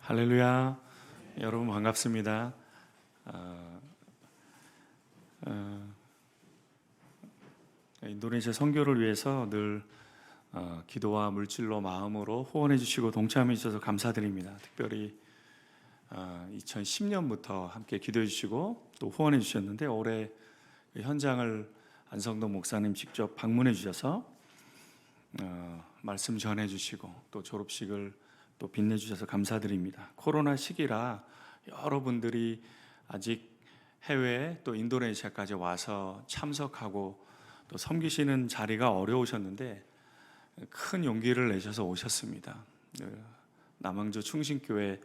할렐루야. 여러분 반갑습니다. 인도네시아 선교를 위해서 늘 기도와 물질로 마음으로 후원해 주시고 동참해 주셔서 감사드립니다. 특별히 2010년부터 함께 기도해 주시고 또 후원해 주셨는데 올해 현장을 안성동 목사님 직접 방문해 주셔서 말씀 전해 주시고 또 졸업식을 또 빛내 주셔서 감사드립니다. 코로나 시기라 여러분들이 아직 해외 또 인도네시아까지 와서 참석하고 또 섬기시는 자리가 어려우셨는데 큰 용기를 내셔서 오셨습니다. 남항주 충신교회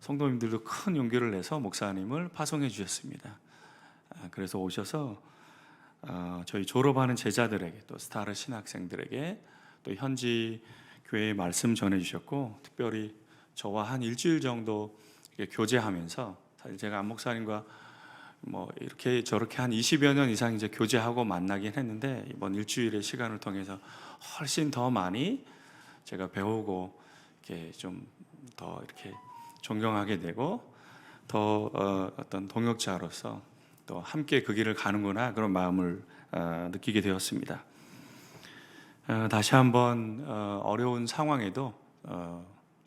성도님들도 큰 용기를 내서 목사님을 파송해 주셨습니다. 그래서 오셔서 저희 졸업하는 제자들에게 또 스타르 신학생들에게 또 현지 교회의 말씀 전해 주셨고, 특별히 저와 한 일주일 정도 교제하면서, 사실 제가 안 목사님과 뭐 이렇게 저렇게 한 20여 년 이상 이제 교제하고 만나긴 했는데 이번 일주일의 시간을 통해서 훨씬 더 많이 제가 배우고 이렇게 좀 더 이렇게 존경하게 되고 더 어떤 동역자로서 또 함께 그 길을 가는구나 그런 마음을 느끼게 되었습니다. 다시 한번 어려운 상황에도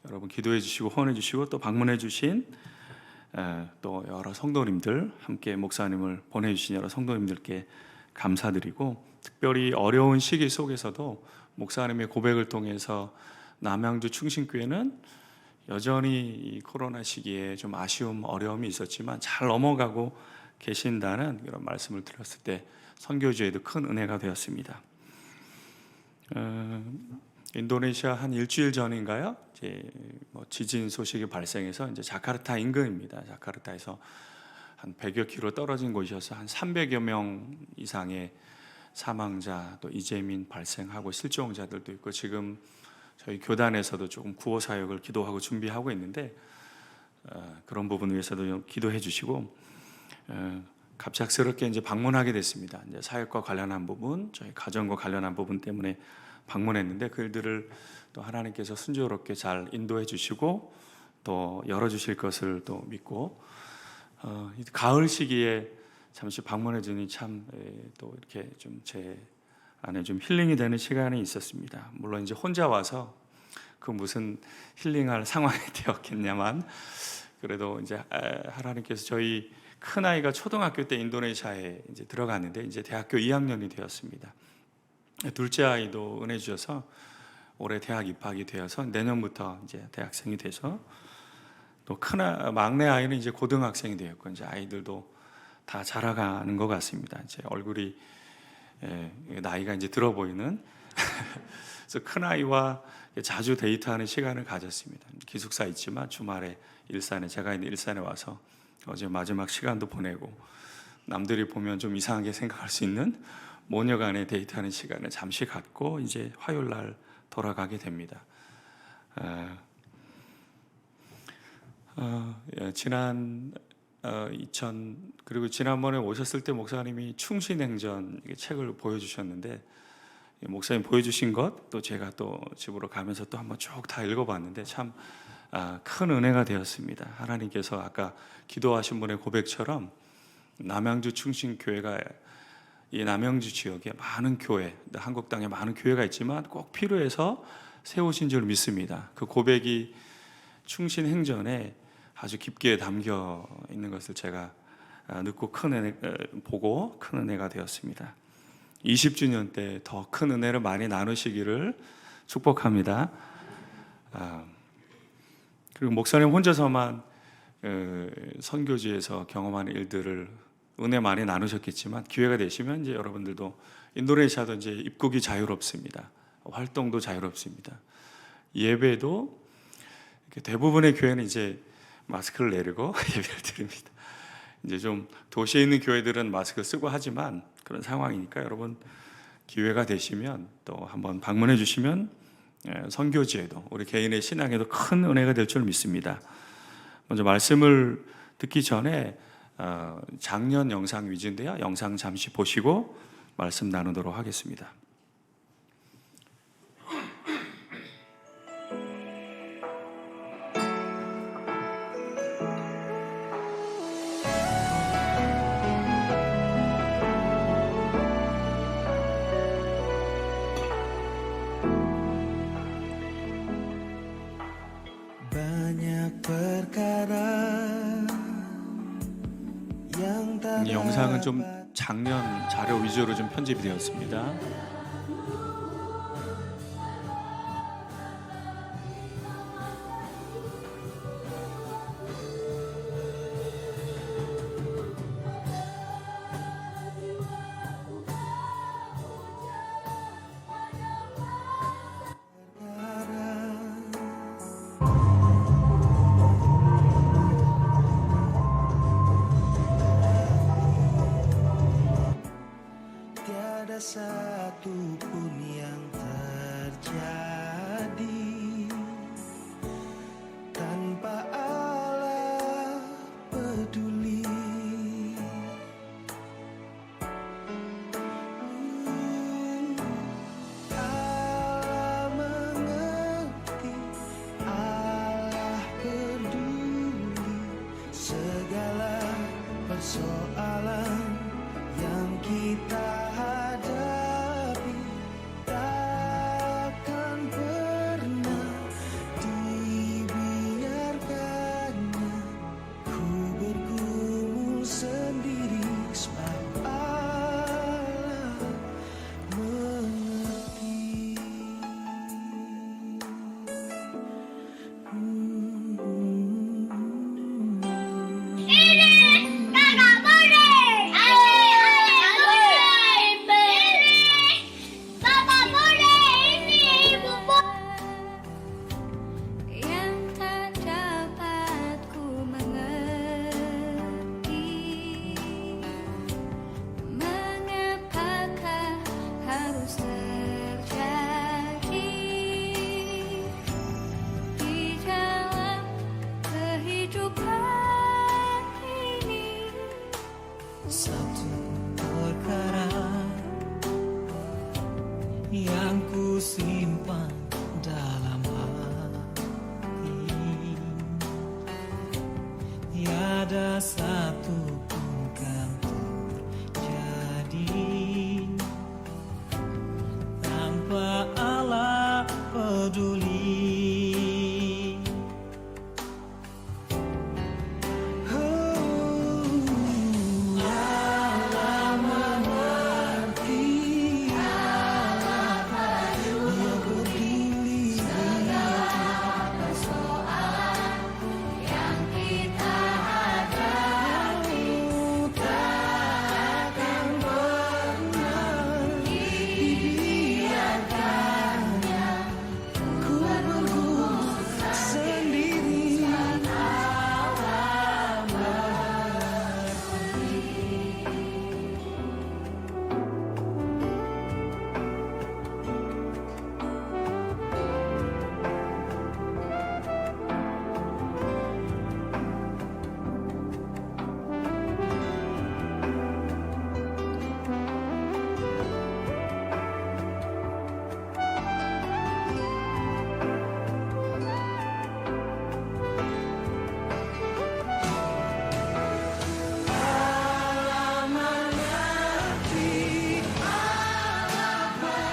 여러분 기도해 주시고 후원해 주시고 또 방문해 주신 또 여러 성도님들, 함께 목사님을 보내주신 여러 성도님들께 감사드리고, 특별히 어려운 시기 속에서도 목사님의 고백을 통해서 남양주 충신교회는 여전히 이 코로나 시기에 좀 아쉬움, 어려움이 있었지만 잘 넘어가고 계신다는 이런 말씀을 들었을 때 선교지에도 큰 은혜가 되었습니다. 인도네시아 한 일주일 전인가요? 이제 지진 소식이 발생해서 이제 자카르타 인근입니다. 자카르타에서 한 100여 킬로 떨어진 곳이어서 한 300여 명 이상의 사망자 또 이재민 발생하고 실종자들도 있고, 지금 저희 교단에서도 조금 구호 사역을 기도하고 준비하고 있는데 그런 부분 위해서도 기도해 주시고, 갑작스럽게 이제 방문하게 됐습니다. 이제 사역과 관련한 부분, 저희 가정과 관련한 부분 때문에 방문했는데 그 일들을 또 하나님께서 순조롭게 잘 인도해 주시고 또 열어 주실 것을 또 믿고, 가을 시기에 잠시 방문해 주니 참 또 이렇게 좀 제 안에 좀 힐링이 되는 시간이 있었습니다. 물론 이제 혼자 와서 그 무슨 힐링할 상황이 되었겠냐만, 그래도 이제 하나님께서 저희 큰 아이가 초등학교 때 인도네시아에 이제 들어갔는데 이제 대학교 2학년이 되었습니다. 둘째 아이도 은혜 주셔서 올해 대학 입학이 되어서 내년부터 이제 대학생이 돼서, 또 막내 아이는 이제 고등학생이 되었고, 이제 아이들도 다 자라가는 것 같습니다. 이제 얼굴이 나이가 이제 들어 보이는 그래서 큰 아이와 자주 데이트하는 시간을 가졌습니다. 기숙사 있지만 주말에 일산에, 제가 있는 일산에 와서 어제 마지막 시간도 보내고, 남들이 보면 좀 이상하게 생각할 수 있는 모녀간의 데이트하는 시간을 잠시 갖고 이제 화요일 날 돌아가게 됩니다. 그리고 지난번에 오셨을 때 목사님이 충신행전 책을 보여주셨는데, 목사님 보여주신 것 또 제가 또 집으로 가면서 또 한번 쭉 다 읽어봤는데 참 큰 은혜가 되었습니다. 하나님께서 아까 기도하신 분의 고백처럼 남양주 충신교회가 이 남양주 지역에 많은 교회, 한국 땅에 많은 교회가 있지만 꼭 필요해서 세우신 줄 믿습니다. 그 고백이 충신행전에 아주 깊게 담겨 있는 것을 제가 듣고 보고 큰 은혜가 되었습니다. 20주년 때 더 큰 은혜를 많이 나누시기를 축복합니다. 그리고 목사님 혼자서만 선교지에서 경험하는 일들을 은혜 많이 나누셨겠지만, 기회가 되시면 이제 여러분들도 인도네시아도 이제 입국이 자유롭습니다. 활동도 자유롭습니다. 예배도 대부분의 교회는 이제 마스크를 내리고 예배를 드립니다. 이제 좀 도시에 있는 교회들은 마스크 쓰고 하지만 그런 상황이니까 여러분 기회가 되시면 또 한번 방문해 주시면 선교지에도 우리 개인의 신앙에도 큰 은혜가 될 줄 믿습니다. 먼저 말씀을 듣기 전에 작년 영상 위주인데요, 영상 잠시 보시고 말씀 나누도록 하겠습니다. 이 영상은 좀 작년 자료 위주로 좀 편집이 되었습니다. Tiada satu pun yang terjadi tanpa Allah peduli. Allah mengerti, Allah peduli segala persoalan yang kita hadapi, takkan pernah dibiarkannya ku bergumul sendiri sebab Allah mengerti. Yang tak dapat ku mengerti, mengapakah harus terjadi di dalam kehidupan ini. Satu perkara yang ku simpan dalam hati, tiada satu pun kan terjadi tanpa Allah peduli. Allah mengerti, Dia peduli Yang kita hadapi, takkan pernah dibiarkannya ku bergumul sendiri. Allah mengerti, Allah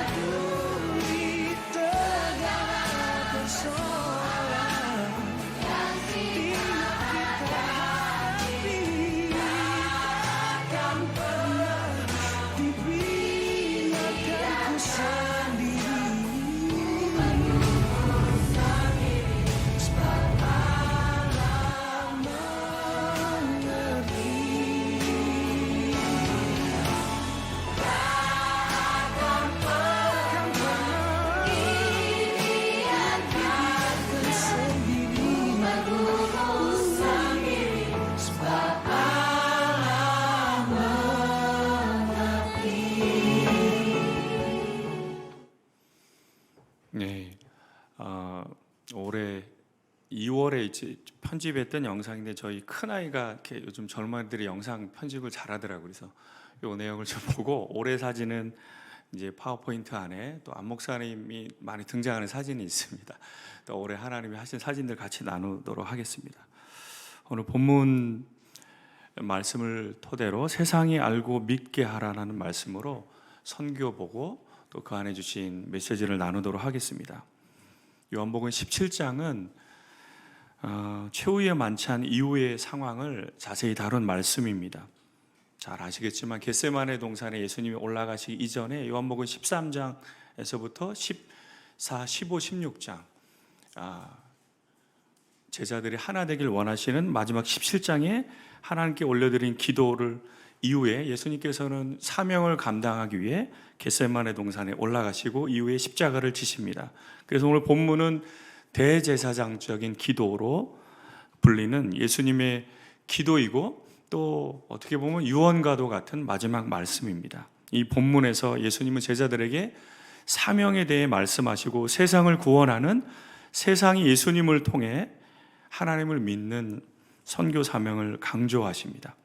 peduli segala persoalan yang hidup kita hadapi, takkan pernah dibiarkan ku sendiri. Sebab Allah mengerti. Takkan pernah dibiarkan sendiri. Sebab Allah mengerti. 네, 올해 2월에 이제 편집했던 영상인데 저희 큰 아이가 이렇게 요즘 젊은이들이 영상 편집을 잘하더라고요. 그래서 요 내용을 좀 보고 올해 사진은 이제 파워포인트 안에 또 안 목사님이 많이 등장하는 사진이 있습니다. 또 올해 하나님이 하신 사진들 같이 나누도록 하겠습니다. 오늘 본문 말씀을 토대로 세상이 알고 믿게 하라는 말씀으로 선교 보고 또 그 안에 주신 메시지를 나누도록 하겠습니다. 요한복음 17장은 최후의 만찬 이후의 상황을 자세히 다룬 말씀입니다. 잘 아시겠지만 겟세마네 동산에 예수님이 올라가시기 이전에 요한복음 13장에서부터 14, 15, 16장 제자들이 하나 되길 원하시는 마지막 17장에 하나님께 올려드린 기도를 이후에 예수님께서는 사명을 감당하기 위해 겟세마네 동산에 올라가시고 이후에 십자가를 지십니다. 그래서 오늘 본문은 대제사장적인 기도로 불리는 예수님의 기도이고 또 어떻게 보면 유언과도 같은 마지막 말씀입니다. 이 본문에서 예수님은 제자들에게 사명에 대해 말씀하시고 세상을 구원하는 세상이 예수님을 통해 하나님을 믿는 선교 사명을 강조하십니다.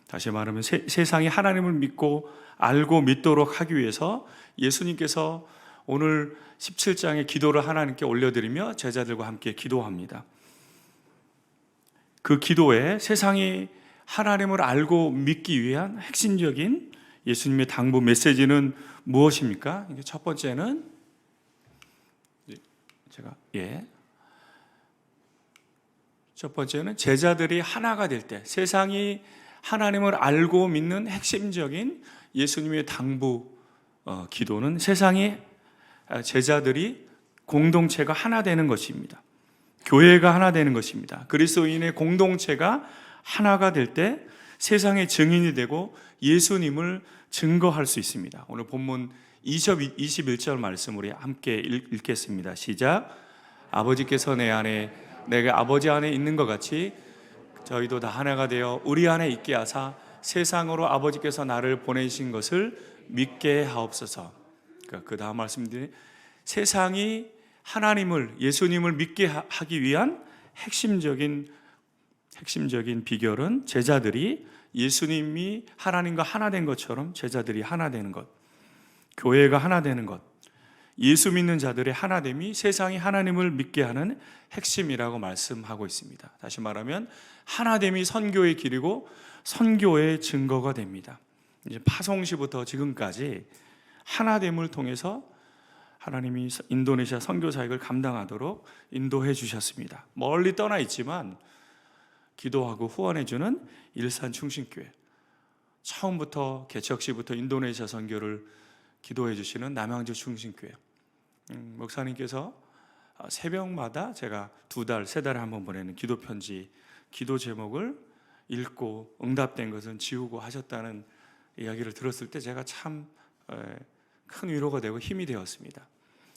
다시 말하면 세상이 하나님을 믿고 알고 믿도록 하기 위해서 예수님께서 오늘 17장의 기도를 하나님께 올려드리며 제자들과 함께 기도합니다. 그 기도에 세상이 하나님을 알고 믿기 위한 핵심적인 예수님의 당부 메시지는 무엇입니까? 첫 번째는 첫 번째는 제자들이 하나가 될 때 세상이 하나님을 알고 믿는 핵심적인 예수님의 당부 기도는 세상이 제자들이 공동체가 하나 되는 것입니다. 교회가 하나 되는 것입니다. 그리스도인의 공동체가 하나가 될 때 세상의 증인이 되고 예수님을 증거할 수 있습니다. 오늘 본문 21절 말씀 우리 함께 읽겠습니다. 시작. 아버지께서 내가 아버지 안에 있는 것 같이 저희도 다 하나가 되어 우리 안에 있게 하사 세상으로 아버지께서 나를 보내신 것을 믿게 하옵소서. 그 다음 말씀드린 세상이 하나님을 예수님을 믿게 하기 위한 핵심적인 비결은 제자들이 예수님이 하나님과 하나 된 것처럼 제자들이 하나 되는 것, 교회가 하나 되는 것, 예수 믿는 자들의 하나됨이 세상이 하나님을 믿게 하는 핵심이라고 말씀하고 있습니다. 다시 말하면 하나됨이 선교의 길이고 선교의 증거가 됩니다. 이제 파송시부터 지금까지 하나됨을 통해서 하나님이 인도네시아 선교 사역을 감당하도록 인도해 주셨습니다. 멀리 떠나 있지만 기도하고 후원해주는 일산 충신교회, 처음부터 개척 시부터 인도네시아 선교를 기도해 주시는 남양주 충신교회, 목사님께서 새벽마다 제가 2달, 3달에 한 번 보내는 기도 편지, 기도 제목을 읽고 응답된 것은 지우고 하셨다는 이야기를 들었을 때 제가 참 큰 위로가 되고 힘이 되었습니다.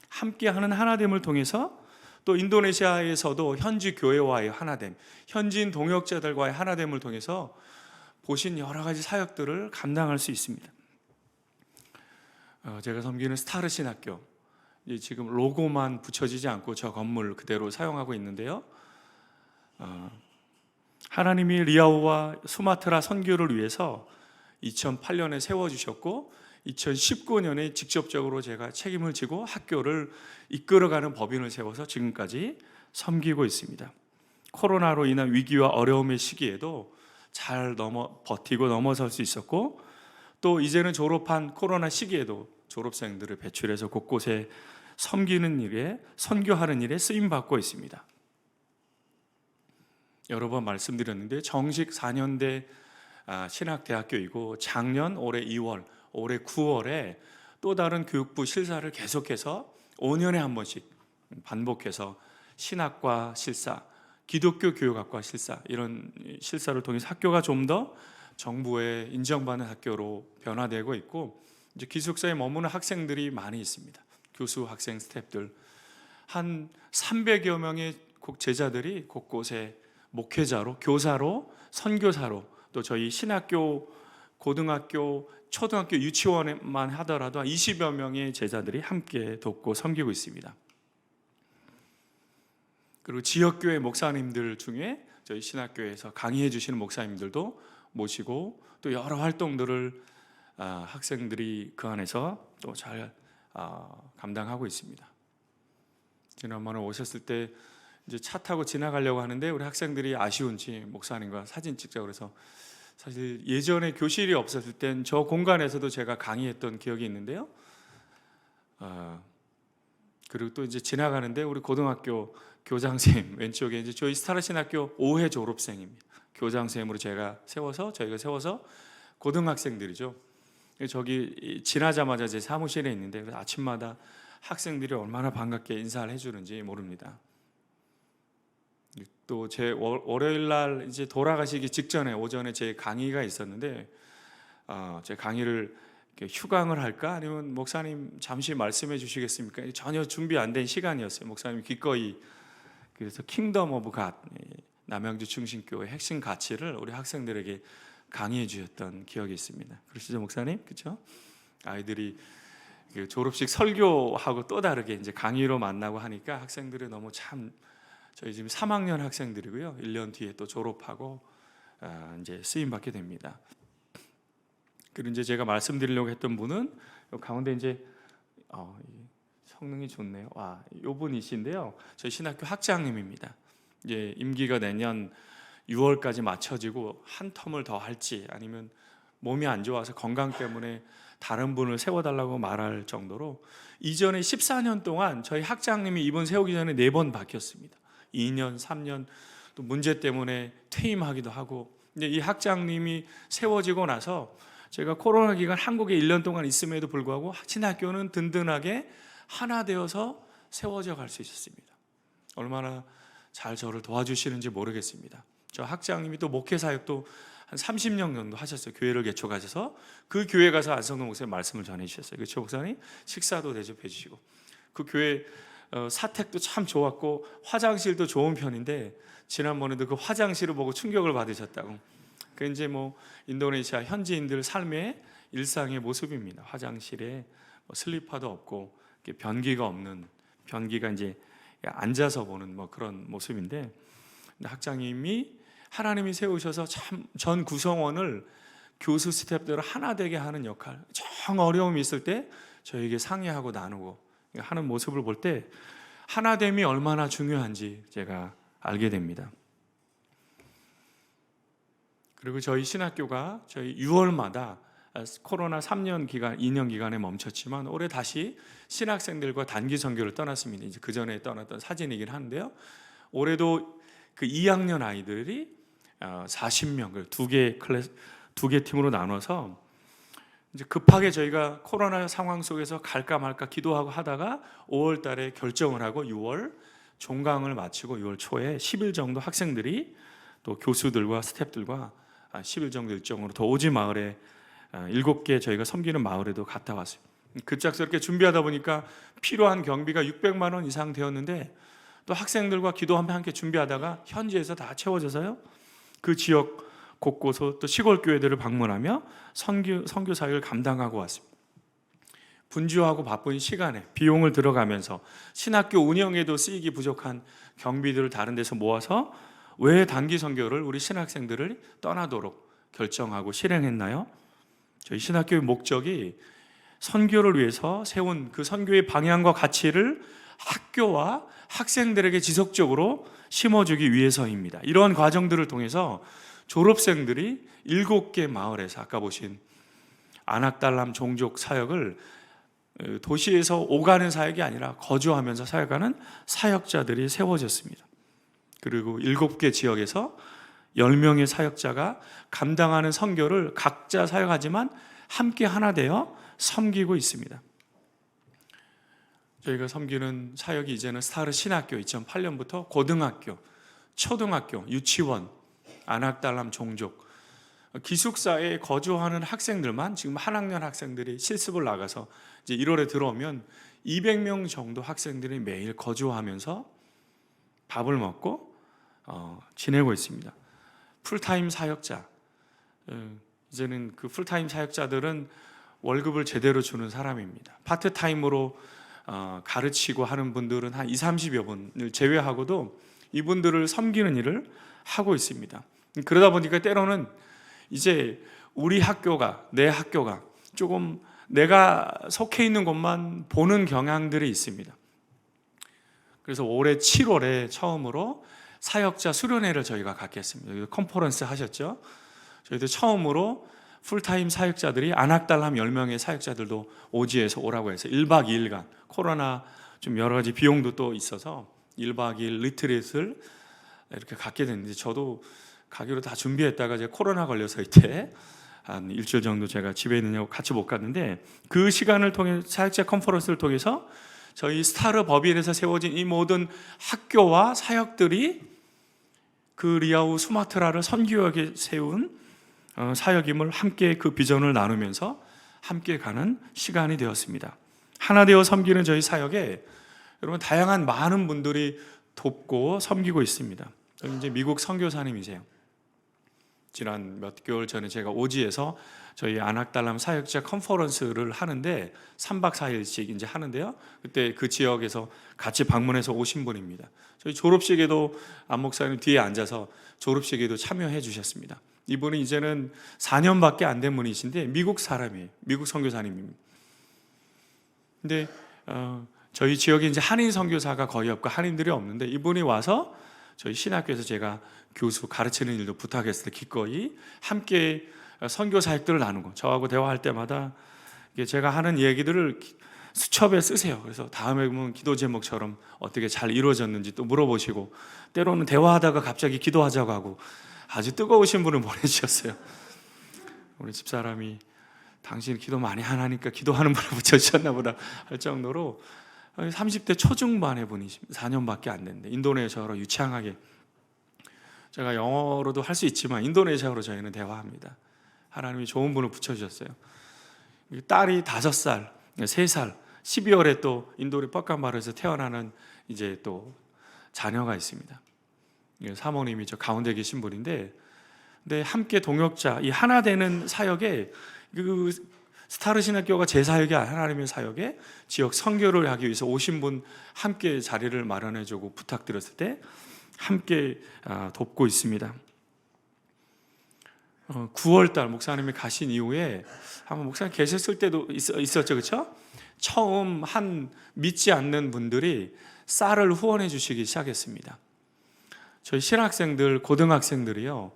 함께하는 하나됨을 통해서 또 인도네시아에서도 현지 교회와의 하나됨, 현지인 동역자들과의 하나됨을 통해서 보신 여러 가지 사역들을 감당할 수 있습니다. 제가 섬기는 스타르 신학교, 지금 로고만 붙여지지 않고 저 건물 그대로 사용하고 있는데요. 하나님이 리아우와 수마트라 선교를 위해서 2008년에 세워주셨고 2019년에 직접적으로 제가 책임을 지고 학교를 이끌어가는 법인을 세워서 지금까지 섬기고 있습니다. 코로나로 인한 위기와 어려움의 시기에도 잘 버티고 넘어설 수 있었고 또 이제는 졸업한 코로나 시기에도 졸업생들을 배출해서 곳곳에 섬기는 일에 선교하는 일에 쓰임받고 있습니다. 여러 번 말씀드렸는데 정식 4년대 신학대학교이고 작년 올해 2월 올해 9월에 또 다른 교육부 실사를 계속해서 5년에 한 번씩 반복해서 신학과 실사, 기독교 교육학과 실사 이런 실사를 통해서 학교가 좀 더 정부에 인정받는 학교로 변화되고 있고 이제 기숙사에 머무는 학생들이 많이 있습니다. 교수, 학생, 스태프들 한 300여 명의 제자들이 곳곳에 목회자로, 교사로, 선교사로 또 저희 신학교, 고등학교, 초등학교 유치원만 하더라도 20여 명의 제자들이 함께 돕고 섬기고 있습니다. 그리고 지역교회 목사님들 중에 저희 신학교에서 강의해 주시는 목사님들도 모시고 또 여러 활동들을 학생들이 그 안에서 또 잘 감당하고 있습니다. 지난번에 오셨을 때 이제 차 타고 지나가려고 하는데 우리 학생들이 아쉬운지 목사님과 사진 찍자고 그래서 사실 예전에 교실이 없었을 땐 저 공간에서도 제가 강의했던 기억이 있는데요. 그리고 또 이제 지나가는데 우리 고등학교 교장선생님 왼쪽에 이제 저희 스타라 신학교 5회 졸업생입니다. 교장선생님으로 저희가 세워서 고등학생들이죠. 저기 지나자마자 제 사무실에 있는데 그래서 아침마다 학생들이 얼마나 반갑게 인사를 해주는지 모릅니다. 또 제 월요일 날 이제 돌아가시기 직전에 오전에 제 강의가 있었는데 제 강의를 휴강을 할까 아니면 목사님 잠시 말씀해 주시겠습니까? 전혀 준비 안 된 시간이었어요. 목사님 기꺼이 그래서 킹덤 오브 갓 남양주 충신교회 핵심 가치를 우리 학생들에게 강의해 주셨던 기억이 있습니다. 그러시죠, 목사님? 그렇죠? 아이들이 그 졸업식 설교하고 또 다르게 이제 강의로 만나고 하니까 학생들이 너무 참 저희 지금 3학년 학생들이고요. 1년 뒤에 또 졸업하고 이제 쓰임 받게 됩니다. 그리고 이제 제가 말씀드리려고 했던 분은 가운데 이제 성능이 좋네요. 와, 요 분이신데요. 저희 신학교 학장님입니다. 이제 임기가 내년 6월까지 맞춰지고 한 텀을 더 할지 아니면 몸이 안 좋아서 건강 때문에 다른 분을 세워달라고 말할 정도로 이전에 14년 동안 저희 학장님이 이분 세우기 전에 4번 바뀌었습니다. 2년, 3년 또 문제 때문에 퇴임하기도 하고 이제 이 학장님이 세워지고 나서 제가 코로나 기간 한국에 1년 동안 있음에도 불구하고 신학교는 든든하게 하나 되어서 세워져 갈 수 있었습니다. 얼마나 잘 저를 도와주시는지 모르겠습니다. 저 학장님이 또 목회 사역도 한 30년 정도 하셨어요. 교회를 개척하셔서 그 교회 가서 안성동 목사님 말씀을 전해 주셨어요. 그렇죠, 목사님? 식사도 대접해 주시고 그 교회 사택도 참 좋았고 화장실도 좋은 편인데 지난번에도 그 화장실을 보고 충격을 받으셨다고. 그 이제 뭐 인도네시아 현지인들 삶의 일상의 모습입니다. 화장실에 뭐 슬리퍼도 없고 변기가 없는 변기가 이제 앉아서 보는 뭐 그런 모습인데 학장님이 하나님이 세우셔서 참 전 구성원을 교수 스태프들을 하나 되게 하는 역할, 정 어려움이 있을 때 저에게 상의하고 나누고 하는 모습을 볼 때 하나됨이 얼마나 중요한지 제가 알게 됩니다. 그리고 저희 신학교가 저희 6월마다 코로나 3년 기간, 2년 기간에 멈췄지만 올해 다시 신학생들과 단기 선교를 떠났습니다. 이제 그 전에 떠났던 사진이긴 한데요. 올해도 그 2학년 아이들이 40명, 두 개 팀으로 나눠서 이제 급하게 저희가 코로나 상황 속에서 갈까 말까 기도하고 하다가 5월 달에 결정을 하고 6월 종강을 마치고 6월 초에 10일 정도 학생들이 또 교수들과 스태프들과 10일 정도 일정으로 더 오지 마을에 7개 저희가 섬기는 마을에도 갔다 왔어요. 급작스럽게 준비하다 보니까 필요한 경비가 600만 원 이상 되었는데 또 학생들과 기도하며 함께 준비하다가 현지에서 다 채워져서요. 그 지역 곳곳 또 시골 교회들을 방문하며 선교 사역을 감당하고 왔습니다. 분주하고 바쁜 시간에 비용을 들어가면서 신학교 운영에도 쓰이기 부족한 경비들을 다른 데서 모아서 왜 단기 선교를 우리 신학생들을 떠나도록 결정하고 실행했나요? 저희 신학교의 목적이 선교를 위해서 세운 그 선교의 방향과 가치를 학교와 학생들에게 지속적으로 심어주기 위해서입니다. 이러한 과정들을 통해서 졸업생들이 7개 마을에서 아까 보신 안악달람 종족 사역을 도시에서 오가는 사역이 아니라 거주하면서 사역하는 사역자들이 세워졌습니다. 그리고 7개 지역에서 10명의 사역자가 감당하는 선교를 각자 사역하지만 함께 하나 되어 섬기고 있습니다. 저희가 섬기는 사역이 이제는 스타르 신학교 2008년부터 고등학교, 초등학교, 유치원, 안악달람 종족, 기숙사에 거주하는 학생들만 지금 한 학년 학생들이 실습을 나가서 이제 1월에 들어오면 200명 정도 학생들이 매일 거주하면서 밥을 먹고 지내고 있습니다. 풀타임 사역자, 이제는 그 풀타임 사역자들은 월급을 제대로 주는 사람입니다. 파트타임으로 가르치고 하는 분들은 한 20-30여 분을 제외하고도 이분들을 섬기는 일을 하고 있습니다. 그러다 보니까 때로는 이제 우리 학교가, 내 학교가 조금 내가 속해 있는 곳만 보는 경향들이 있습니다. 그래서 올해 7월에 처음으로 사역자 수련회를 저희가 갖겠습니다. 컨퍼런스 하셨죠? 저희도 처음으로 풀타임 사역자들이 안악달람 10명의 사역자들도 오지에서 오라고 해서 1박 2일간 코로나 좀 여러 가지 비용도 또 있어서 1박 2일 리트릿을 이렇게 갖게 됐는데, 저도 가기로 다 준비했다가 이제 코로나 걸려서 이때 한 일주일 정도 제가 집에 있느냐고 같이 못 갔는데, 그 시간을 통해 사역자 컨퍼런스를 통해서 저희 스타르 법인에서 세워진 이 모든 학교와 사역들이 그 리아우 수마트라를 선교역에 세운 사역임을 함께 그 비전을 나누면서 함께 가는 시간이 되었습니다. 하나 되어 섬기는 저희 사역에 여러분 다양한 많은 분들이 돕고 섬기고 있습니다. 이제 미국 선교사님이세요. 지난 몇 개월 전에 제가 오지에서 저희 아낙달람 사역자 컨퍼런스를 하는데 3박 4일씩 이제 하는데요. 그때 그 지역에서 같이 방문해서 오신 분입니다. 저희 졸업식에도 안 목사님 뒤에 앉아서 졸업식에도 참여해 주셨습니다. 이분은 이제는 4년밖에 안 된 분이신데 미국 사람이에요. 미국 선교사님입니다. 근데 저희 지역에 이제 한인 선교사가 거의 없고 한인들이 없는데, 이분이 와서 저희 신학교에서 제가 교수 가르치는 일도 부탁했을 때 기꺼이 함께 선교 사역들을 나누고, 저하고 대화할 때마다 제가 하는 얘기들을 수첩에 쓰세요. 그래서 다음에 보면 기도 제목처럼 어떻게 잘 이루어졌는지 또 물어보시고, 때로는 대화하다가 갑자기 기도하자고 하고, 아주 뜨거우신 분을 보내주셨어요. 우리 집사람이 당신 기도 많이 안 하니까 기도하는 분을 붙여주셨나 보다 할 정도로 30대 초중반의 분이십니다. 4년밖에 안 됐는데 인도네시아어로 유창하게, 제가 영어로도 할 수 있지만 인도네시아어로 저희는 대화합니다. 하나님이 좋은 분을 붙여주셨어요. 딸이 5살, 3살, 12월에 또 인도의 뻑간바르에서 태어나는 이제 또 자녀가 있습니다. 사모님이 저 가운데 계신 분인데, 근데 함께 동역자, 이 하나 되는 사역에, 그 스타르 신학교가 제 사역이 아니라 하나님의 사역에 지역 선교를 하기 위해서 오신 분 함께 자리를 마련해주고 부탁드렸을 때 함께 돕고 있습니다. 9월달 목사님이 가신 이후에 한번 목사님 계셨을 때도 있었죠, 그렇죠? 처음 한 믿지 않는 분들이 쌀을 후원해 주시기 시작했습니다. 저희 신학생들, 고등학생들이요,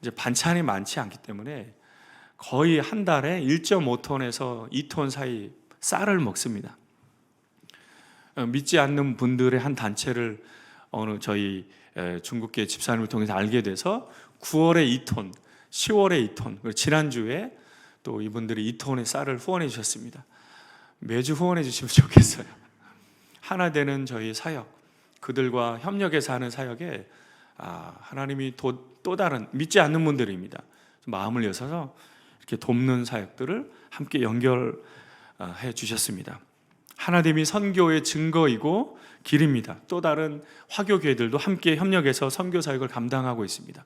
이제 반찬이 많지 않기 때문에 거의 한 달에 1.5톤에서 2톤 사이 쌀을 먹습니다. 믿지 않는 분들의 한 단체를 어느 저희 중국계 집사님을 통해서 알게 돼서 9월에 2톤, 10월에 2톤, 그리고 지난주에 또 이분들이 2톤의 쌀을 후원해 주셨습니다. 매주 후원해 주시면 좋겠어요. 하나 되는 저희 사역, 그들과 협력해서 하는 사역에 하나님이 또 다른 믿지 않는 분들입니다. 마음을 여셔서 이렇게 돕는 사역들을 함께 연결해 주셨습니다. 하나됨이 선교의 증거이고 길입니다. 또 다른 화교교회들도 함께 협력해서 선교 사역을 감당하고 있습니다.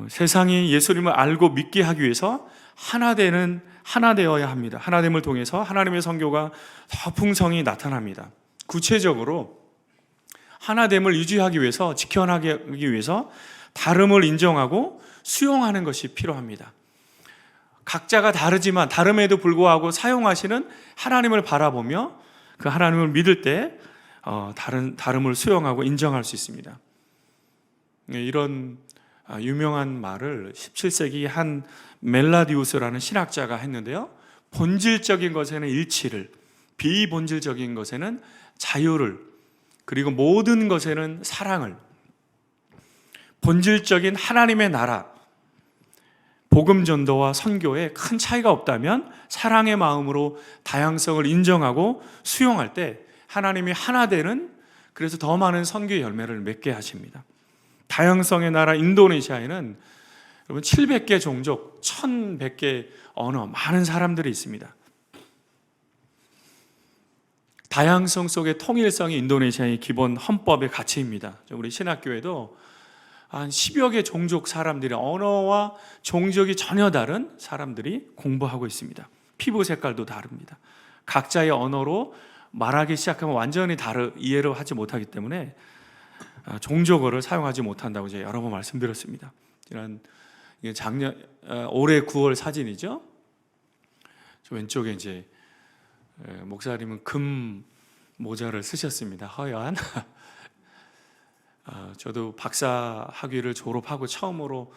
세상이 예수님을 알고 믿게 하기 위해서 하나 되어야 합니다. 하나됨을 통해서 하나님의 선교가 더 풍성히 나타납니다. 구체적으로 하나됨을 유지하기 위해서, 지켜나가기 위해서 다름을 인정하고 수용하는 것이 필요합니다. 각자가 다르지만 다름에도 불구하고 사용하시는 하나님을 바라보며 그 하나님을 믿을 때 다름을 수용하고 인정할 수 있습니다. 이런 유명한 말을 17세기 한 멜라디우스라는 신학자가 했는데요, 본질적인 것에는 일치를, 비본질적인 것에는 자유를, 그리고 모든 것에는 사랑을, 본질적인 하나님의 나라, 복음 전도와 선교에 큰 차이가 없다면 사랑의 마음으로 다양성을 인정하고 수용할 때 하나님이 하나 되는, 그래서 더 많은 선교 열매를 맺게 하십니다. 다양성의 나라 인도네시아에는 여러분 700개 종족, 1100개 언어, 많은 사람들이 있습니다. 다양성 속의 통일성이 인도네시아의 기본 헌법의 가치입니다. 우리 신학교에도 한 10여 개 종족 사람들이, 언어와 종족이 전혀 다른 사람들이 공부하고 있습니다. 피부 색깔도 다릅니다. 각자의 언어로 말하기 시작하면 완전히 이해를 하지 못하기 때문에 종족어를 사용하지 못한다고 제가 여러 번 말씀드렸습니다. 올해 9월 사진이죠. 저 왼쪽에 이제 목사님은 금 모자를 쓰셨습니다. 허연. 저도 박사 학위를 졸업하고 처음으로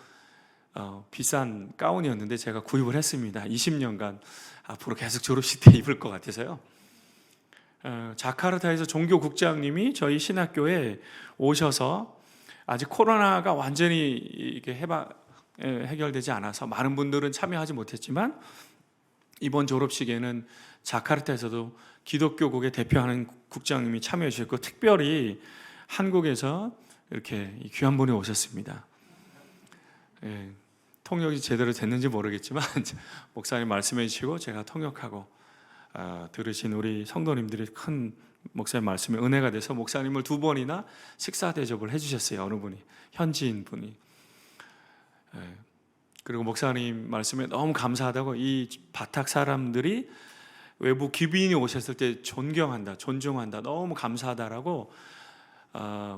비싼 가운이었는데 제가 구입을 했습니다. 20년간 앞으로 계속 졸업식 때 입을 것 같아서요. 자카르타에서 종교국장님이 저희 신학교에 오셔서 아직 코로나가 완전히 이게 해결되지 않아서 많은 분들은 참여하지 못했지만 이번 졸업식에는 자카르타에서도 기독교국에 대표하는 국장님이 참여해 주셨고 특별히 한국에서 이렇게 귀한 분이 오셨습니다. 통역이 제대로 됐는지 모르겠지만 목사님 말씀해 주시고 제가 통역하고 들으신 우리 성도님들이 큰 목사님 말씀에 은혜가 돼서 목사님을 2번이나 식사 대접을 해주셨어요. 어느 분이 현지인 분이. 그리고 목사님 말씀에 너무 감사하다고 이 바탁 사람들이 외부 귀빈이 오셨을 때 존경한다, 존중한다, 너무 감사하다라고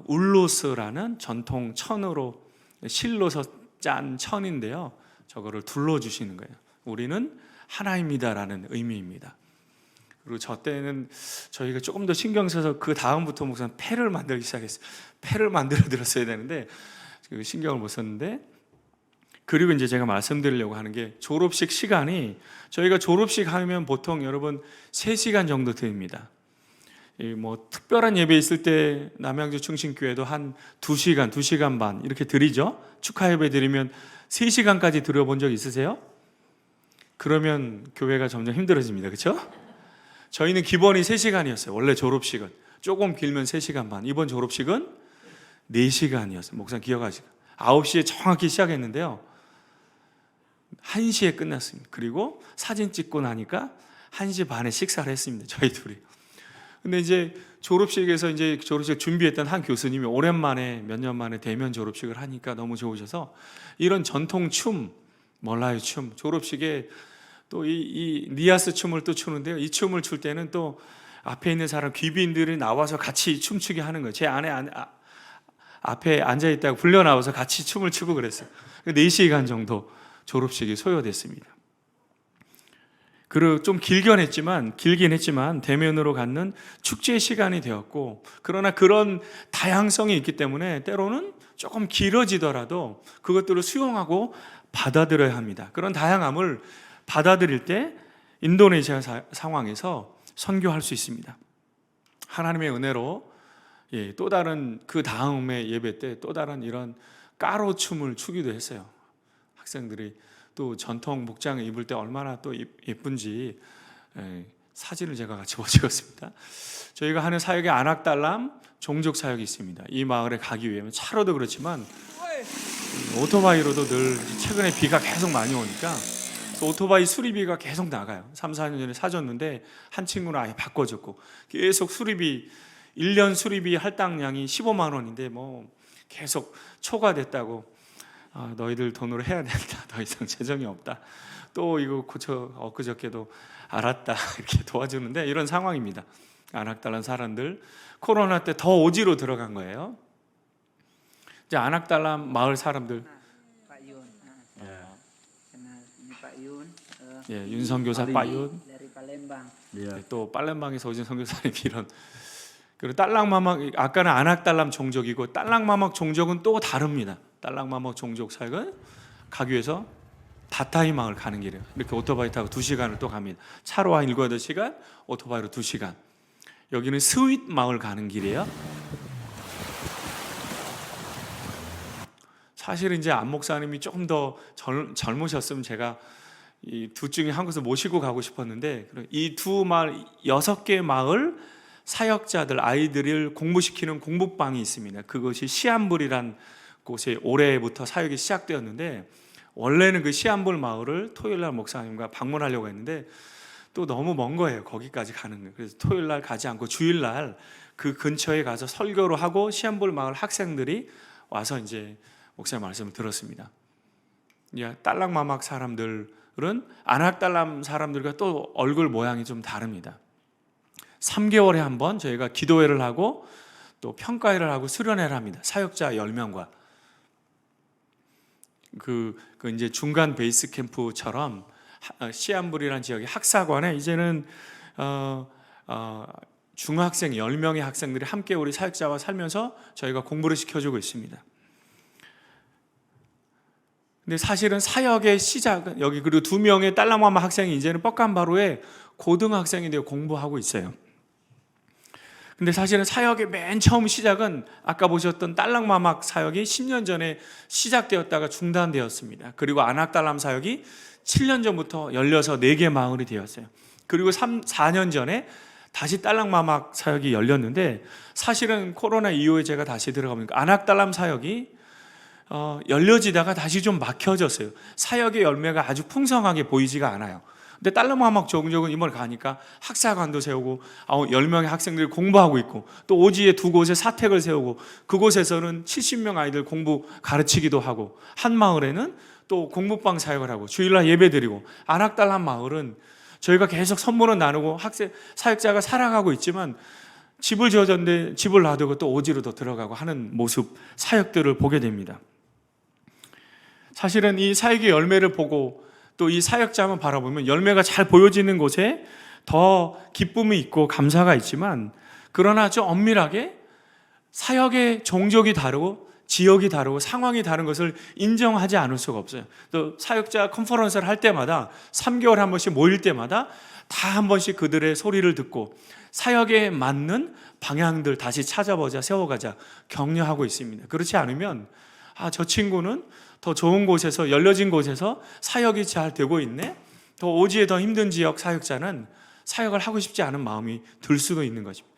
울로스라는 전통 천으로 실로서 짠 천인데요. 저거를 둘러주시는 거예요. 우리는 하나입니다라는 의미입니다. 그리고 저 때는 저희가 조금 더 신경 써서 그 다음부터 목사님 패를 만들기 시작했어요. 패를 만들어 드렸어야 되는데 그 신경을 못 썼는데 그리고 이제 제가 말씀드리려고 하는 게 졸업식 시간이 저희가 졸업식 하면 보통 여러분 3시간 정도 드립니다. 뭐 특별한 예배 있을 때 남양주 충신교회도 한 2시간, 2시간 반 이렇게 드리죠. 축하 예배 드리면 3시간까지 드려본 적 있으세요? 그러면 교회가 점점 힘들어집니다. 그렇죠? 저희는 기본이 3시간이었어요. 원래 졸업식은 조금 길면 3시간 반. 이번 졸업식은 4시간이었어요. 목사님 기억하시고 9시에 정확히 시작했는데요 1시에 끝났습니다. 그리고 사진 찍고 나니까 1시 반에 식사를 했습니다. 저희 둘이. 근데 이제 졸업식에서 이제 졸업식 준비했던 한 교수님이 오랜만에 몇 년 만에 대면 졸업식을 하니까 너무 좋으셔서 이런 전통 춤, 몰라요 춤, 졸업식에 또 이 니아스 춤을 또 추는데요. 이 춤을 출 때는 또 앞에 있는 사람 귀빈들이 나와서 같이 춤추게 하는 거예요. 제 앞에 앉아 있다가 불려 나와서 같이 춤을 추고 그랬어요. 4시간 정도 졸업식이 소요됐습니다. 그리고 좀 길긴 했지만 대면으로 갖는 축제 시간이 되었고 그러나 그런 다양성이 있기 때문에 때로는 조금 길어지더라도 그것들을 수용하고 받아들여야 합니다. 그런 다양함을 받아들일 때 인도네시아 상황에서 선교할 수 있습니다. 하나님의 은혜로 또 다른 그 다음에 예배 때 또 다른 이런 까로 춤을 추기도 했어요. 학생들이 또 전통 복장을 입을 때 얼마나 또 예쁜지 사진을 제가 같이 찍었습니다. 저희가 하는 사역에 아낙달람 종족 사역이 있습니다. 이 마을에 가기 위해서 차로도 그렇지만 오토바이로도 늘 최근에 비가 계속 많이 오니까 오토바이 수리비가 계속 나가요. 3, 4년 전에 사줬는데 한 친구는 아예 바꿔줬고 계속 수리비 1년 수리비 할당량이 15만 원인데 뭐 계속 초과됐다고 너희들 돈으로 해야 된다. 더 이상 재정이 없다. 또 이거 고쳐 엊그저께도 알았다. 이렇게 도와주는데 이런 상황입니다. 아낙달란 사람들 코로나 때 더 오지로 들어간 거예요. 이제 아낙달란 마을 사람들 Pak Yun. Kenal ini Pak Yun. 윤 선교사 빠윤 Dari Palembang. 또 빨렘방에서 오신 선교사님 이런 그리고 딸랑마막 아까는 아낙달람 종족이고 딸랑마막 종족은 또 다릅니다. 딸랑마막 종족 사역은 가기 위해서 바타이 마을 가는 길이에요. 이렇게 오토바이 타고 2시간을 또 갑니다. 차로 한 7, 8시간, 오토바이로 2시간. 여기는 스윗 마을 가는 길이에요. 사실은 이제 안 목사님이 조금 더 젊으셨으면 제가 이 둘 중에 한 곳을 모시고 가고 싶었는데 이 두 마을 6개 마을 사역자들 아이들을 공부시키는 공부방이 있습니다. 그것이 시안불이란 곳에 올해부터 사역이 시작되었는데 원래는 그 시안불 마을을 토요일날 목사님과 방문하려고 했는데 또 너무 먼 거예요. 거기까지 가는 거예요. 그래서 토요일날 가지 않고 주일날 그 근처에 가서 설교를 하고 시안불 마을 학생들이 와서 이제 목사님 말씀을 들었습니다. 딸랑마막 사람들은 아낙달람 사람들과 또 얼굴 모양이 좀 다릅니다. 3개월에 한 번 저희가 기도회를 하고 또 평가회를 하고 수련회를 합니다. 사역자 10명과 그 이제 중간 베이스 캠프처럼 시안불이라는 지역의 학사관에 이제는 중학생 10명의 학생들이 함께 우리 사역자와 살면서 저희가 공부를 시켜주고 있습니다. 근데 사실은 사역의 시작은 여기 그리고 2명의 딸랑마마 학생이 이제는 뻑간바로에 고등학생이 되어 공부하고 있어요. 근데 사실은 사역의 맨 처음 시작은 아까 보셨던 딸랑마막 사역이 10년 전에 시작되었다가 중단되었습니다. 그리고 아낙달람 사역이 7년 전부터 열려서 4개 마을이 되었어요. 그리고 4년 전에 다시 딸랑마막 사역이 열렸는데, 사실은 코로나 이후에 제가 다시 들어가보니까 아낙달람 사역이 열려지다가 다시 좀 막혀졌어요. 사역의 열매가 아주 풍성하게 보이지가 않아요. 근데 딸랑마막 종족은 이번에 가니까 학사관도 세우고 10명의 학생들이 공부하고 있고, 또 오지에 2곳에 사택을 세우고 그곳에서는 70명 아이들 공부 가르치기도 하고, 한 마을에는 또 공부방 사역을 하고 주일날 예배드리고, 아낙달람 마을은 저희가 계속 선물은 나누고 사역자가 살아가고 있지만 집을 지어줬는데 집을 놔두고 또 오지로 더 들어가고 하는 모습, 사역들을 보게 됩니다. 사실은 이 사역의 열매를 보고 또 이 사역자만 바라보면 열매가 잘 보여지는 곳에 더 기쁨이 있고 감사가 있지만, 그러나 좀 엄밀하게 사역의 종족이 다르고 지역이 다르고 상황이 다른 것을 인정하지 않을 수가 없어요. 또 사역자 컨퍼런스를 할 때마다 3개월에 한 번씩 모일 때마다 다 한 번씩 그들의 소리를 듣고 사역에 맞는 방향들 다시 찾아보자, 세워가자 격려하고 있습니다. 그렇지 않으면 저 친구는 더 좋은 곳에서, 열려진 곳에서 사역이 잘 되고 있네, 더 오지에 더 힘든 지역 사역자는 사역을 하고 싶지 않은 마음이 들 수도 있는 것입니다.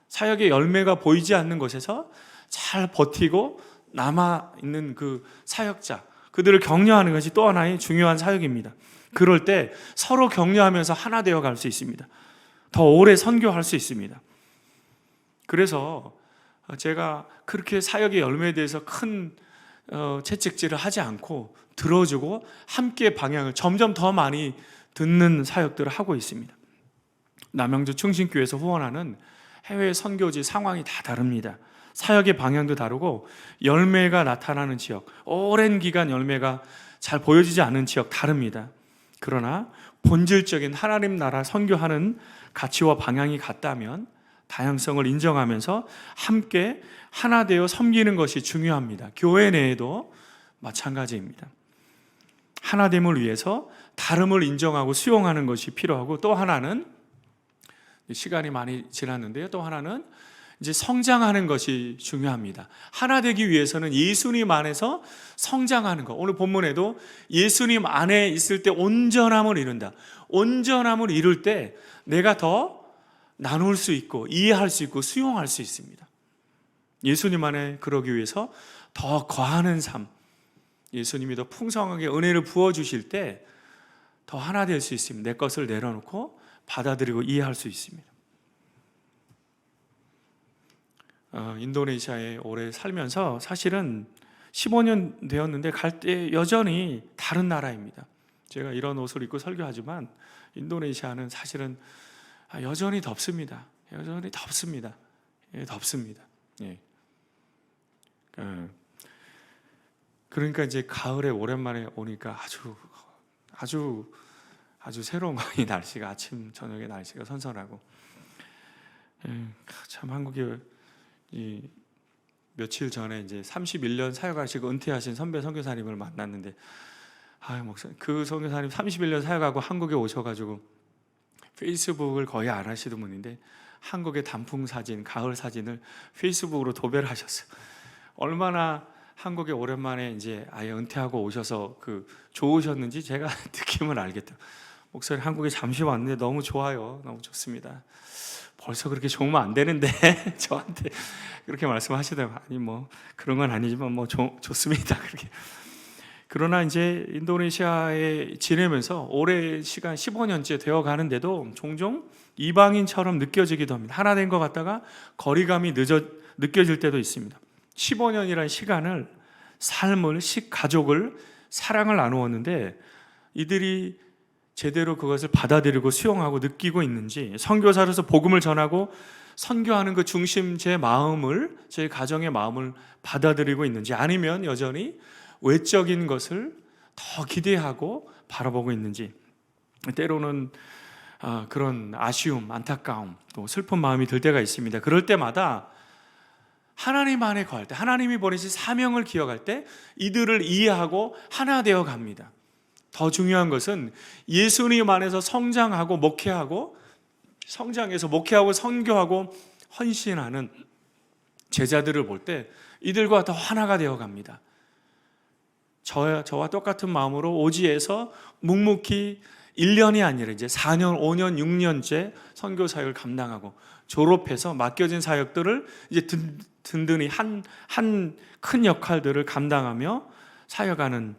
사역의 열매가 보이지 않는 곳에서 잘 버티고 남아있는 그 사역자, 그들을 격려하는 것이 또 하나의 중요한 사역입니다. 그럴 때 서로 격려하면서 하나 되어 갈 수 있습니다. 더 오래 선교할 수 있습니다. 그래서 제가 그렇게 사역의 열매에 대해서 큰 채찍질을 하지 않고 들어주고 함께 방향을 점점 더 많이 듣는 사역들을 하고 있습니다. 남양주 충신교회에서 후원하는 해외 선교지 상황이 다 다릅니다. 사역의 방향도 다르고 열매가 나타나는 지역, 오랜 기간 열매가 잘 보여지지 않는 지역 다릅니다. 그러나 본질적인 하나님 나라 선교하는 가치와 방향이 같다면 다양성을 인정하면서 함께 하나 되어 섬기는 것이 중요합니다. 교회 내에도 마찬가지입니다. 하나됨을 위해서 다름을 인정하고 수용하는 것이 필요하고, 또 하나는 시간이 많이 지났는데요, 또 하나는 이제 성장하는 것이 중요합니다. 하나 되기 위해서는 예수님 안에서 성장하는 것. 오늘 본문에도 예수님 안에 있을 때 온전함을 이룬다. 온전함을 이룰 때 내가 더 나눌 수 있고 이해할 수 있고 수용할 수 있습니다. 예수님 안에 그러기 위해서 더 거하는 삶, 예수님이 더 풍성하게 은혜를 부어주실 때 더 하나 될 수 있습니다. 내 것을 내려놓고 받아들이고 이해할 수 있습니다. 인도네시아에 오래 살면서 사실은 15년 되었는데 갈 때 여전히 다른 나라입니다. 제가 이런 옷을 입고 설교하지만 인도네시아는 사실은 여전히 덥습니다. 여전히 덥습니다. 덥습니다. 예. 그러니까 이제 가을에 오랜만에 오니까 아주 새로운 거니, 날씨가 아침 저녁에 날씨가 선선하고, 참 한국에 며칠 전에 이제 31년 사역하시고 은퇴하신 선배 선교사님을 만났는데, 목사님, 그 선교사님 31년 사역하고 한국에 오셔가지고 페이스북을 거의 안 하시던 분인데 한국의 단풍 사진, 가을 사진을 페이스북으로 도배를 하셨어요. 얼마나 한국에 오랜만에 이제 아예 은퇴하고 오셔서 좋으셨는지 제가 느낌을 알겠다. 목사님, 한국에 잠시 왔는데 너무 좋아요. 너무 좋습니다. 벌써 그렇게 좋으면 안 되는데 저한테 그렇게 말씀하시더라고요. 아니 그런 건 아니지만 좋습니다. 그렇게. 그러나 이제 인도네시아에 지내면서 오래 시간 15년째 되어 가는데도 종종 이방인처럼 느껴지기도 합니다. 하나 된 것 같다가 거리감이 느껴질 때도 있습니다. 15년이라는 시간을, 삶을, 가족을, 사랑을 나누었는데 이들이 제대로 그것을 받아들이고 수용하고 느끼고 있는지, 선교사로서 복음을 전하고 선교하는 그 중심, 제 마음을, 제 가정의 마음을 받아들이고 있는지, 아니면 여전히 외적인 것을 더 기대하고 바라보고 있는지, 때로는 그런 아쉬움, 안타까움, 또 슬픈 마음이 들 때가 있습니다. 그럴 때마다 하나님 안에 거할 때, 하나님이 보내신 사명을 기억할 때 이들을 이해하고 하나 되어 갑니다. 더 중요한 것은 예수님 안에서 성장하고 목회하고, 성장해서 목회하고 선교하고 헌신하는 제자들을 볼 때 이들과 더 하나가 되어 갑니다. 저와 똑같은 마음으로 오지에서 묵묵히 1년이 아니라 이제 4년, 5년, 6년째 선교 사역을 감당하고 졸업해서 맡겨진 사역들을 이제 든든히 한 큰 역할들을 감당하며 사역하는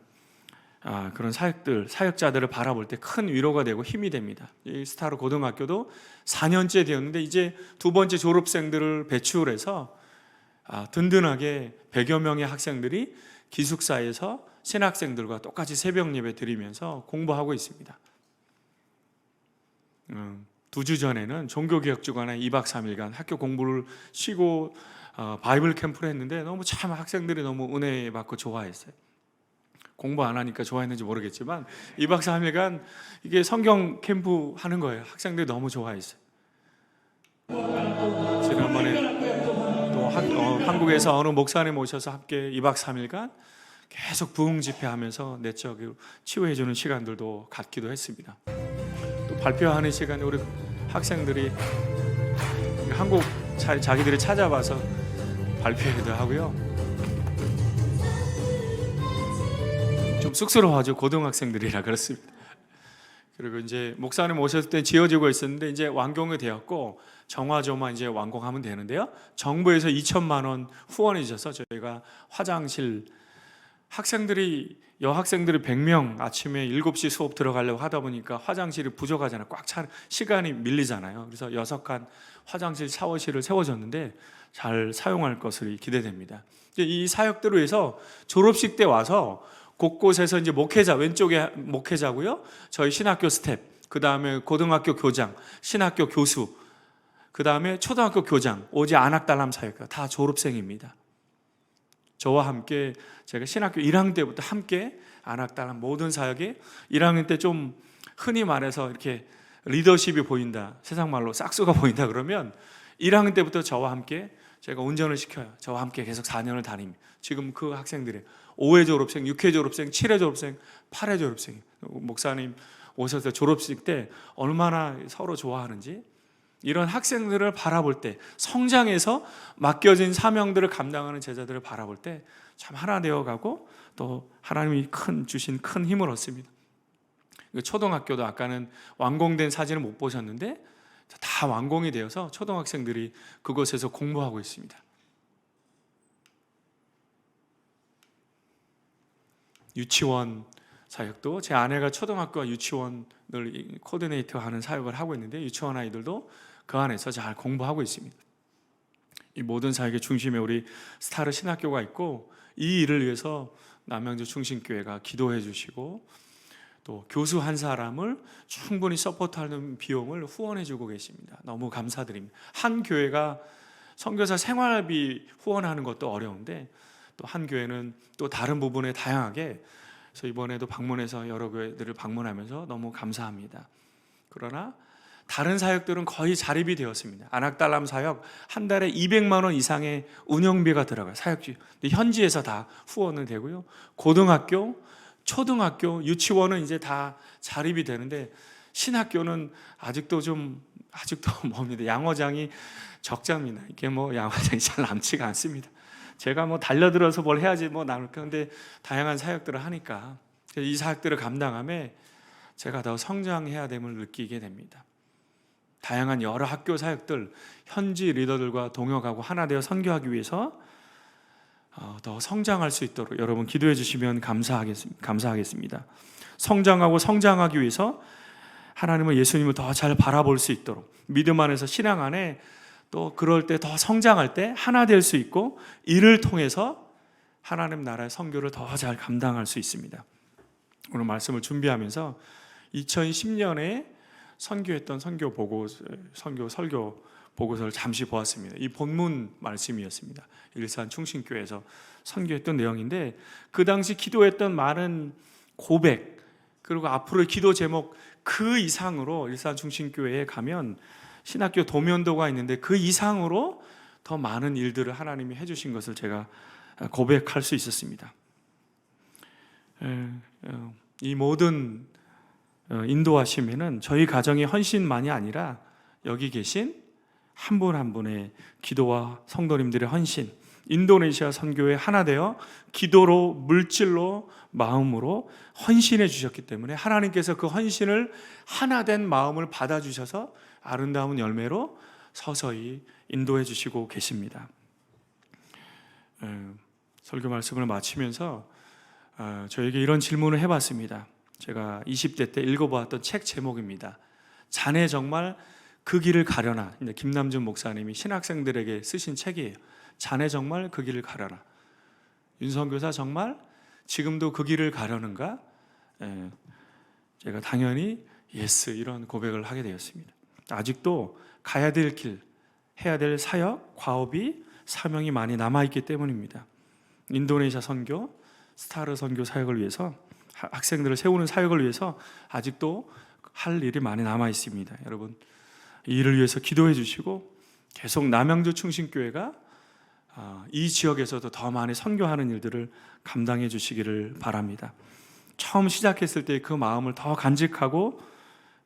그런 사역자들을 바라볼 때 큰 위로가 되고 힘이 됩니다. 이 스타로 고등학교도 4년째 되었는데 이제 두 번째 졸업생들을 배출해서 든든하게 100여 명의 학생들이 기숙사에서 신학생들과 똑같이 새벽 예배 드리면서 공부하고 있습니다. 2주 전에는 종교개혁주간에 2박 3일간 학교 공부를 쉬고 바이블 캠프를 했는데 너무 참 학생들이 너무 은혜 받고 좋아했어요. 공부 안 하니까 좋아했는지 모르겠지만 2박 3일간 이게 성경 캠프 하는 거예요. 학생들이 너무 좋아했어요. 지난번에 또 한국에서 어느 목사님 오셔서 함께 2박 3일간 계속 부흥 집회하면서 내적으로 치유해 주는 시간들도 갖기도 했습니다. 또 발표하는 시간에 우리 학생들이 한국 자기들이 찾아와서 발표회도 하고요. 좀 쑥스러워하죠. 고등학생들이라 그렇습니다. 그리고 이제 목사님 오셨을 때 지어지고 있었는데 이제 완공이 되었고 정화조만 이제 완공하면 되는데요. 정부에서 2천만 원 후원해 주셔서 저희가 화장실 여학생들이 100명 아침에 7시 수업 들어가려고 하다 보니까 화장실이 부족하잖아요. 꽉 찬 시간이 밀리잖아요. 그래서 6칸 화장실 샤워실을 세워줬는데 잘 사용할 것을 기대됩니다. 이 사역들을 위해서 졸업식 때 와서 곳곳에서 이제 목회자, 왼쪽에 목회자고요. 저희 신학교 스텝, 그 다음에 고등학교 교장, 신학교 교수, 그 다음에 초등학교 교장, 오지 안악달람 사역가 다 졸업생입니다. 저와 함께 제가 신학교 1학년 때부터 함께 안악달람 모든 사역에 1학년 때 좀 흔히 말해서 이렇게 리더십이 보인다, 세상 말로 싹수가 보인다 그러면 1학년 때부터 저와 함께 제가 운전을 시켜요. 저와 함께 계속 4년을 다닙니다. 지금 그 학생들이 5회 졸업생, 6회 졸업생, 7회 졸업생, 8회 졸업생. 목사님 오셔서 졸업식 때 얼마나 서로 좋아하는지 이런 학생들을 바라볼 때 성장해서 맡겨진 사명들을 감당하는 제자들을 바라볼 때 참 하나 되어가고 또 하나님이 주신 큰 힘을 얻습니다. 초등학교도 아까는 완공된 사진을 못 보셨는데 다 완공이 되어서 초등학생들이 그곳에서 공부하고 있습니다. 유치원 사역도 제 아내가 초등학교와 유치원을 코디네이터하는 사역을 하고 있는데 유치원 아이들도 그 안에서 잘 공부하고 있습니다. 이 모든 사역의 중심에 우리 스타르 신학교가 있고 이 일을 위해서 남양주 충신교회가 기도해 주시고 또 교수 한 사람을 충분히 서포트하는 비용을 후원해 주고 계십니다. 너무 감사드립니다. 한 교회가 선교사 생활비 후원하는 것도 어려운데 또 한 교회는 또 다른 부분에 다양하게 그래서 이번에도 방문해서 여러 교회들을 방문하면서 너무 감사합니다. 그러나 다른 사역들은 거의 자립이 되었습니다. 안악달람 사역 한 달에 200만 원 이상의 운영비가 들어가요. 사역비. 근데 현지에서 다 후원은 되고요. 고등학교, 초등학교, 유치원은 이제 다 자립이 되는데 신학교는 아직도 뭡니다. 양어장이 적자입니다. 이게 양어장이 잘 남지가 않습니다. 제가 달려들어서 뭘 해야지 나올까 근데 다양한 사역들을 하니까 이 사역들을 감당함에 제가 더 성장해야 됨을 느끼게 됩니다. 다양한 여러 학교 사역들 현지 리더들과 동역하고 하나 되어 선교하기 위해서 더 성장할 수 있도록 여러분 기도해 주시면 감사하겠습니다. 성장하고 성장하기 위해서 하나님을 예수님을 더 잘 바라볼 수 있도록 믿음 안에서 신앙 안에 또 그럴 때 더 성장할 때 하나 될 수 있고 이를 통해서 하나님 나라의 선교를 더 잘 감당할 수 있습니다. 오늘 말씀을 준비하면서 2010년에 선교했던 설교 보고서를 잠시 보았습니다. 이 본문 말씀이었습니다. 일산 충신교회에서 선교했던 내용인데 그 당시 기도했던 많은 고백 그리고 앞으로의 기도 제목 그 이상으로 일산 충신교회에 가면 신학교 도면도가 있는데 그 이상으로 더 많은 일들을 하나님이 해주신 것을 제가 고백할 수 있었습니다. 이 모든 인도하심에는 저희 가정의 헌신만이 아니라 여기 계신 한 분 한 분의 기도와 성도님들의 헌신, 인도네시아 선교회 하나 되어 기도로, 물질로, 마음으로 헌신해 주셨기 때문에 하나님께서 그 헌신을 하나 된 마음을 받아주셔서 아름다운 열매로 서서히 인도해 주시고 계십니다. 설교 말씀을 마치면서 저에게 이런 질문을 해봤습니다. 제가 20대 때 읽어보았던 책 제목입니다. 자네 정말 그 길을 가려나. 김남준 목사님이 신학생들에게 쓰신 책이에요. 자네 정말 그 길을 가려나. 윤선교사 정말 지금도 그 길을 가려는가? 제가 당연히 예스 이런 고백을 하게 되었습니다. 아직도 가야 될 길, 해야 될 사역, 과업이, 사명이 많이 남아있기 때문입니다. 인도네시아 선교, 스타르 선교 사역을 위해서, 학생들을 세우는 사역을 위해서 아직도 할 일이 많이 남아 있습니다. 여러분, 이 일을 위해서 기도해 주시고 계속 남양주 충신교회가 이 지역에서도 더 많이 선교하는 일들을 감당해 주시기를 바랍니다. 처음 시작했을 때 그 마음을 더 간직하고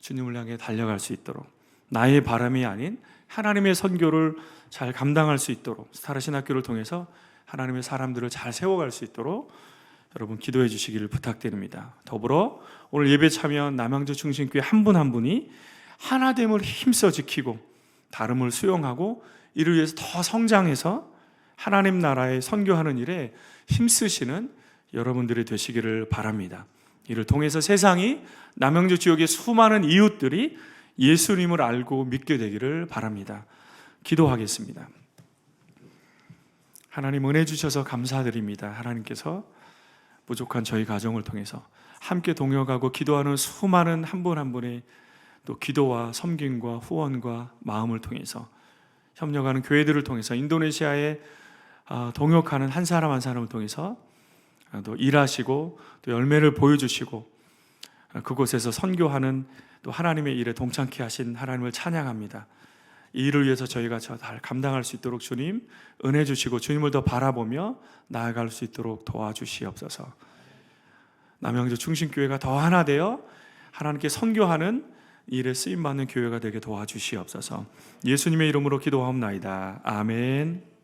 주님을 향해 달려갈 수 있도록, 나의 바람이 아닌 하나님의 선교를 잘 감당할 수 있도록, 스타르 신학교를 통해서 하나님의 사람들을 잘 세워갈 수 있도록 여러분 기도해 주시기를 부탁드립니다. 더불어 오늘 예배 참여한 남양주 충신교회 한 분 한 분이 하나됨을 힘써 지키고 다름을 수용하고 이를 위해서 더 성장해서 하나님 나라에 선교하는 일에 힘쓰시는 여러분들이 되시기를 바랍니다. 이를 통해서 세상이, 남양주 지역의 수많은 이웃들이 예수님을 알고 믿게 되기를 바랍니다. 기도하겠습니다. 하나님 은혜 주셔서 감사드립니다. 하나님께서 부족한 저희 가정을 통해서 함께 동역하고 기도하는 수많은 한 분 한 분의 또 기도와 섬김과 후원과 마음을 통해서, 협력하는 교회들을 통해서, 인도네시아에 동역하는 한 사람 한 사람을 통해서 또 일하시고 또 열매를 보여주시고 그곳에서 선교하는 또 하나님의 일에 동참케 하신 하나님을 찬양합니다. 이 일을 위해서 저희가 잘 감당할 수 있도록 주님 은혜 주시고 주님을 더 바라보며 나아갈 수 있도록 도와주시옵소서. 남양주 충신교회가 더 하나 되어 하나님께 선교하는 일에 쓰임받는 교회가 되게 도와주시옵소서. 예수님의 이름으로 기도하옵나이다. 아멘.